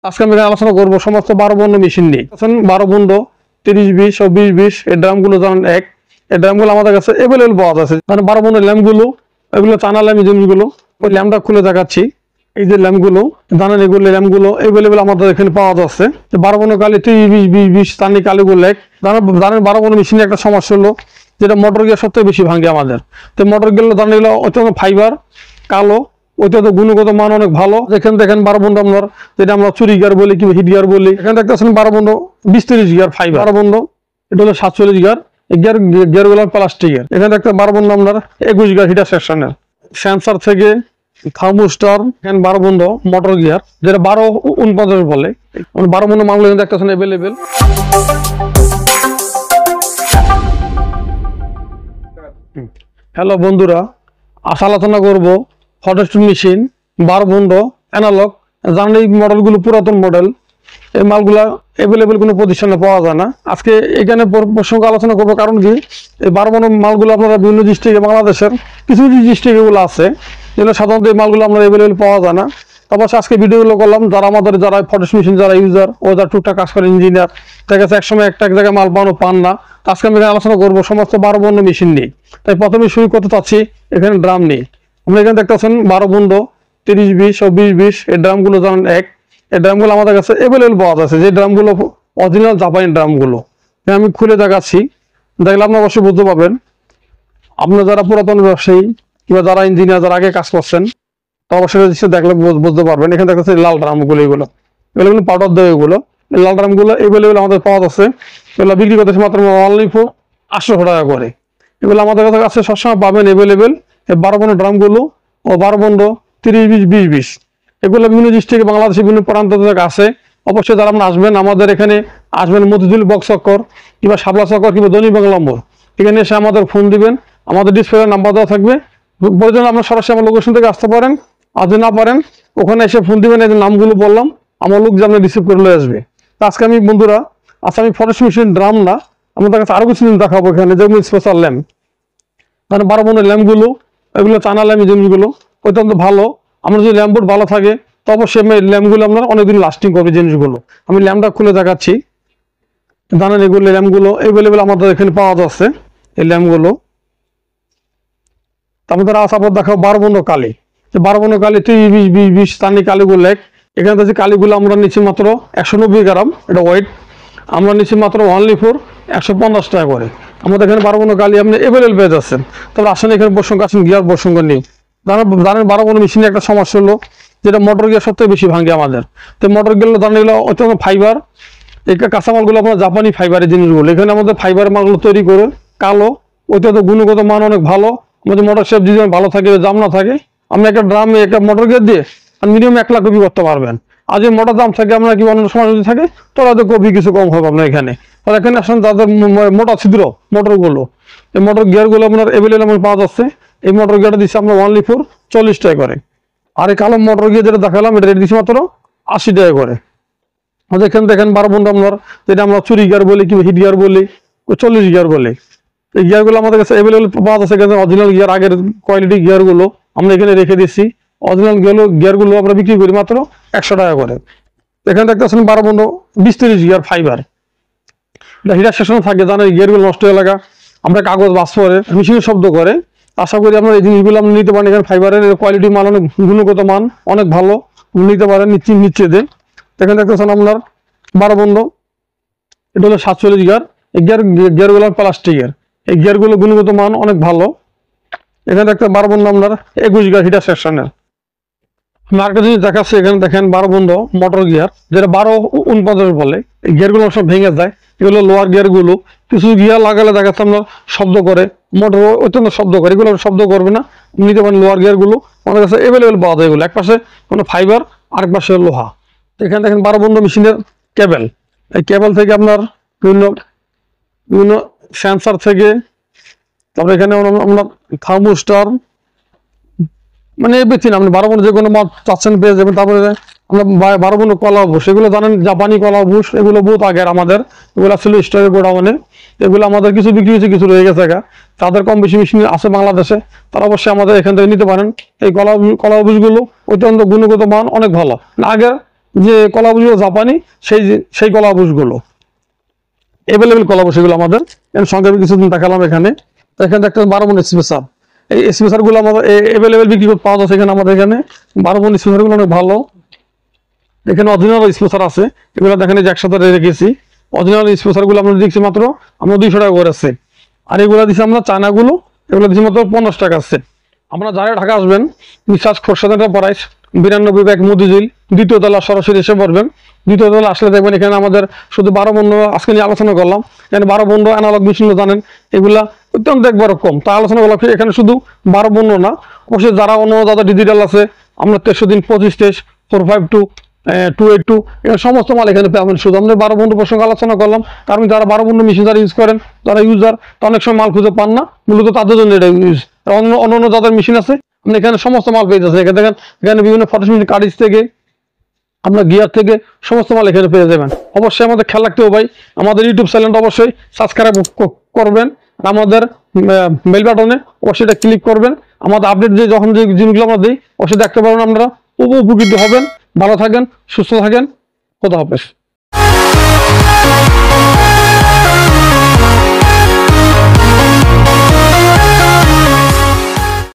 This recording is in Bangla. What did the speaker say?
আজকে আমি আলোচনা করবো সমস্ত 12 বন্ধ মেশিন নিয়ে। 12 বন্ধ 30-20 ও 20-20 এই ড্রামগুলো জানেন এক, এই ড্রামগুলো আমাদের কাছে অ্যাভেলেবল পাওয়া যাচ্ছে। মানে 12 বন্ধ ল্যাম্পগুলো, এগুলো চানা ল্যাম্প জিনিসগুলো, ওই ল্যাম্পটা খুলে দেখাচ্ছি। এই যে ল্যাম্পগুলো জানেন, এগুলো ল্যাম্পগুলো অ্যাভেলেবল আমাদের এখানে পাওয়া যাচ্ছে। 12 বন্ধ কালি 30-20 চানি কালিগুলো এক। জানেন 12 বন্ধ মেশিনে একটা সমস্যা হলো যেটা মোটর গিয়ার সবথেকে বেশি ভাঙে আমাদের। তো মোটর গিয়ারগুলো জানেন এগুলো অত্যন্ত ফাইবার কালো, অত্যন্ত গুণগত মান অনেক ভালো। এখানে দেখেন 12 বন্ধ আপনার যেটা আমরা চুরি গিয়ার বলি কিংবা হিট গিয়ার বলি। এখানে দেখতেছেন 12 বন্ধ 20-30 গিয়ার ফাইবার। 12 বন্ধ এটা হলো 47 গিয়ার, এই গিয়ারগুলো প্লাস্টিকের। এখানে দেখতে 12 বন্ধ আপনার 21 গিয়ার হিটার সেকশনের সেন্সার থেকে থার্মোস্টার। এখানে 12 বন্ধ মোটর গিয়ার যেটা 12-49 বলে। 12 বন্ধ মামলা এখানে দেখতেছেন অ্যাভেলেবেল। হ্যালো বন্ধুরা, আলোচনা করবো ফটোস্টুট মেশিন 12 বন্ধ অ্যানালগ। জানেন এই মডেলগুলো পুরাতন মডেল, এই মালগুলা অ্যাভেলেবেল কোনো প্রতিষ্ঠানে পাওয়া যায় না। আজকে এখানে প্রসঙ্গে আলোচনা করবো, কারণ কি এই 12 বন্ধ মালগুলো আপনারা বিভিন্ন ডিস্ট্রিক্টে, বাংলাদেশের কিছু কিছু ডিস্ট্রিক্ট এগুলো আছে যেগুলো সাধারণত এই মালগুলো আপনারা অ্যাভেলেবেল পাওয়া যায় না। তারপর আজকে ভিডিওগুলো করলাম যারা আমাদের যারা ফটোস্টুট মেশিন যারা ইউজার ও যারা টুকটাক কাজ করে ইঞ্জিনিয়ার, দেখা যাচ্ছে একসময় এক জায়গায় মাল পান না। আজকে আমি এখানে আলোচনা করবো সমস্ত 12 বন্ধ মেশিন নিয়ে। তাই প্রথমে শুরু করতে চাচ্ছি এখানে ড্রাম নিয়ে। আমরা এখানে দেখতেছেন 12 বন্ধ 30-20 ও 20-20 এই ড্রামগুলো জানেন এক, এই ড্রামগুলো আমাদের কাছে অ্যাভেলেবল পাওয়া যাচ্ছে। যে ড্রামগুলো অরিজিনাল জাপানি ড্রামগুলো আমি খুলে দেখাচ্ছি, দেখলে আপনারা অবশ্যই বুঝতে পারবেন। আপনারা যারা পুরাতন ব্যবসায়ী কিংবা যারা ইঞ্জিনিয়ার যারা আগে কাজ করছেন তা অবশ্যই দেখলে বুঝতে পারবেন। এখানে দেখতেছে লাল ড্রামগুলো, এগুলো কিন্তু পাউডার দেয়। এগুলো লাল ড্রামগুলো অ্যাভেলেবল আমাদের পাওয়া যাচ্ছে। এগুলো বিক্রি করতেছে মাত্র অনলি 800 টাকা করে। এগুলো আমাদের কাছে সবসময় পাবেন অ্যাভেলেবেল। এই 12 বন্ধ ড্রামগুলো ও 12 বন্ধ 30-20 এগুলো বিভিন্ন ডিস্ট্রিক্টে বাংলাদেশের বিভিন্ন প্রান্ত থেকে আছে। অবশ্যই যারা আপনারা আসবেন আমাদের এখানে আসবেন মতিঝিল বক্স চক্কর কিংবা শাপলা চক্কর কিংবা দৈনিক বাংলা নম্বর, এখানে এসে আমাদের ফোন দিবেন। আমাদের ডিসপ্লে নাম্বার দেওয়া থাকবে, প্রয়োজন আপনার সরাসরি আমার লোকেশন থেকে আসতে পারেন। আর যদি না পারেন ওখানে এসে ফোন দিবেন, এই যে নামগুলো বললাম আমার লোক যে আপনি রিসিভ করে নিয়ে আসবে। তো আজকে আমি বন্ধুরা আমি ফটোস্টুট মেশিন ড্রাম না, আমাদের কাছে আরো কিছু দেখাবো এখানে, যেগুলো স্পেশাল ল্যাম্প। মানে 12 বন্ধ ল্যাম্পগুলো, এগুলো চানা ল্যাম্প জিনিসগুলো অত্যন্ত ভালো। আমরা যদি ল্যাম্পবোর্ড ভালো থাকে তো অবশ্যই ল্যাম্পগুলো আপনার অনেকদিন লাস্টিং করবে জিনিসগুলো। আমি ল্যাম্পটা খুলে দেখাচ্ছি। জানেন এগুলো ল্যাম্পগুলো অ্যাভেলেবেল আমাদের এখানে পাওয়া যাচ্ছে। এই ল্যাম্পগুলো তারপর আসাপর দেখাবো 12 বন্ধ কালি। 12 বন্ধ কালি 30-20 চানি কালিগুলো এক। এখানে থেকে কালিগুলো আমরা নিচ্ছি মাত্র 190 গ্রাম, এটা ওয়েট আমরা নিচ্ছি মাত্র অনলি 150 টাকা করে। আমাদের এখানে 12 বন্ধ কালি আপনি অ্যাভেলেবল পেয়ে যাচ্ছেন। তবে আসলে এখানে প্রসঙ্গ আছেন গিয়ার প্রসঙ্গ নেই। জানেন 12 বন্ধ মেশিনে একটা সমস্যা হলো যেটা মোটর গিয়ার সবথেকে বেশি ভাঙে আমাদের। তো মোটর গিয়ারগুলো জানেন এগুলো অত্যন্ত ফাইবার, এই কাঁচামালগুলো আপনার জাপানি ফাইবারের জিনিসগুলো। এখানে আমাদের ফাইবারের মালগুলো তৈরি করে কালো, অত্যন্ত গুণগত মান অনেক ভালো। আমাদের মোটর শেপ যদি ভালো থাকে, জাম না থাকে, আপনি একটা ড্রামে একটা মোটর গিয়ার দিয়ে মিনিমাম 1 লাখ কপি করতে পারবেন। আর যদি মোটর দাম থাকে আপনার কি অন্য সময় যদি থাকে তাহলে কপি কিছু কম হবে আপনার এখানে। তাহলে এখানে আসেন যাদের মোটা ছিদ্র মোটরগুলো, এই মোটর গিয়ারগুলো আপনার অ্যাভেলেবল পাওয়া যাচ্ছে। এই মোটর গিয়ারটা দিচ্ছে আপনার অনলি 40 টাকা করে। আর এই কালো মোটর গিয়ার যেটা দেখালাম এটা রেট দিচ্ছে মাত্র 80 টাকা করে। এখানে দেখেন 12 বন্ধ আপনার যেটা আমরা চুরি গিয়ার বলি কিংবা হিট গিয়ার বলি, 40 গিয়ার বলে। এই গিয়ারগুলো আমাদের কাছে অ্যাভেলেবল পাওয়া যাচ্ছে। এখানে অরিজিনাল গিয়ার, আগের কোয়ালিটি গিয়ারগুলো আমরা এখানে রেখে দিচ্ছি। অরিজিনাল গিয়ারগুলো আমরা বিক্রি করি মাত্র 100 টাকা করে। এখানে দেখতেছেন 12 বন্ধ 20-30 গিয়ার ফাইবার, এটা হিটার সেকশনে থাকে। জানেন গিয়ারগুলো নষ্ট হয়ে লাগা, আমরা কাগজ বাস করে মেশিনের শব্দ করে। আশা করি আপনার এই জিনিসগুলো আপনি নিতে পারেন। এখানে ফাইবারের কোয়ালিটি মান অনেক, গুণগত মান অনেক ভালো, নিতে পারেন নিচ্ছে দে। এখানে দেখতেছেন আপনার 12 বন্ধ এটা হলো 47 গিয়ার, এই গিয়ারগুলো প্লাস্টিকের, এই গিয়ারগুলো গুণগত মান অনেক ভালো। এখানে দেখতে 12 বন্ধ আপনার 21 গিয়ার হিটার সেকশনের। আমি আরেকটা জিনিস দেখাচ্ছি, এখানে দেখেন 12 বন্ধ মোটর গিয়ার যেটা 12-49 বলে। এই গিয়ারগুলো সব ভেঙে যায়, এগুলো লোয়ার গিয়ারগুলো। কিছু গিয়ার লাগালে দেখাচ্ছে আপনার শব্দ করে, মোটর অত্যন্ত শব্দ করে, এগুলো শব্দ করবে না, নিতে পারেন। লোয়ার গিয়ারগুলো আমাদের কাছে অ্যাভেলেবেল পাওয়া যায়। এগুলো এক পাশে কোনো ফাইবার, আরেক পাশে লোহা। এখানে দেখেন 12 বন্ধ মেশিনের কেবল, এই কেবল থেকে আপনার বিভিন্ন সেন্সার থেকে, তারপরে এখানে আমরা থার্মোস্টার, মানে এভরিথিং আপনি 12 বন্ধ যে কোনো মাল চাচ্ছেন পেয়ে যাবেন। তারপরে আমরা 12 বন্ধ কলা বুশ, এগুলো জানেন জাপানি কলা বুশ, এগুলো বহুত আগের আমাদের, এগুলো ছিল স্টোরের গোডাউনে। এগুলো আমাদের কিছু বিক্রি হয়েছে, কিছু রয়ে গেছে। তাদের কম বেশি মেশিন আছে বাংলাদেশে, তারা অবশ্যই আমাদের এখান থেকে নিতে পারেন। এই কলা বুশগুলো অত্যন্ত গুণগত মান অনেক ভালো। আগের যে কলাবুশগুলো জাপানি, সেই কলাবুশগুলো অ্যাভেলেবেল কলাবুশ এগুলো আমাদের সংক্ষেপে কিছুদিন দেখালাম। এখানে একটা 12 মন স্পেসার, এই স্পেসারগুলো আমাদের অ্যাভেলেবেল বিক্রি করতে পাওয়া যাচ্ছে এখানে আমাদের এখানে। 12 মন স্পেসারগুলো অনেক ভালো। এখানে অরিজিনাল স্পেসার আছে, এগুলো দেখেন যে একসাথে রেখেছি। অরিজিনাল স্পেসারগুলো আমরা দিচ্ছি মাত্র আমরা 200 টাকা করে আছে। আর এগুলো দিচ্ছি আমরা চায়নাগুলো, এগুলো দিচ্ছি মাত্র 50 টাকা আছে। আমরা যারা ঢাকা আসবেন, মিসাজ খোরশেদ এন্টারপ্রাইজ 92 ব্যাগ মতিঝিল 2য় তলা সরাসরি এসে পড়বেন। 2য় তলা আসলে দেখবেন এখানে আমাদের শুধু 12 পণ্য আজকে নিয়ে আলোচনা করলাম। এখানে 12 পণ্য অ্যানালগ মেশিন জানেন, এগুলা অত্যন্ত একবার কম, তা আলোচনা করলাম। এখানে শুধু 12 পণ্য না, অবশ্যই যারা অন্য যারা ডিজিটাল আছে, আমরা 63 25 23 452 282 এখানে সমস্ত মাল এখানে পাবেন। শুধু আমরা 12 পণ্য প্রসঙ্গে আলোচনা করলাম, কারণ যারা 12 পণ্য মেশিন যারা ইউজ করেন, যারা ইউজার, তা অনেক সময় মাল খুঁজে পান না, মূলত তাদের জন্য এটা ইউজ। অন্য যাদের মেশিন আছে, আপনি এখানে সমস্ত মাল পেয়ে যাচ্ছেন। এখানে দেখেন, এখানে বিভিন্ন ফটো মেশিন কার্টিজ থেকে আমরা গিয়ার থেকে সমস্ত মাল এখানে পেয়ে যাবেন। অবশ্যই আমাদের খেয়াল রাখতে হবে ভাই, আমাদের ইউটিউব চ্যানেলটা অবশ্যই সাবস্ক্রাইব করবেন, আমাদের বেল বাটনে অবশ্যই এটা ক্লিক করবেন। আমাদের আপডেট যে যখন যে জিনিসগুলো আমরা দিই অবশ্যই দেখতে পারবেন, আপনারা উপকৃত হবেন। ভালো থাকেন, সুস্থ থাকেন, খোদা হাফেজ।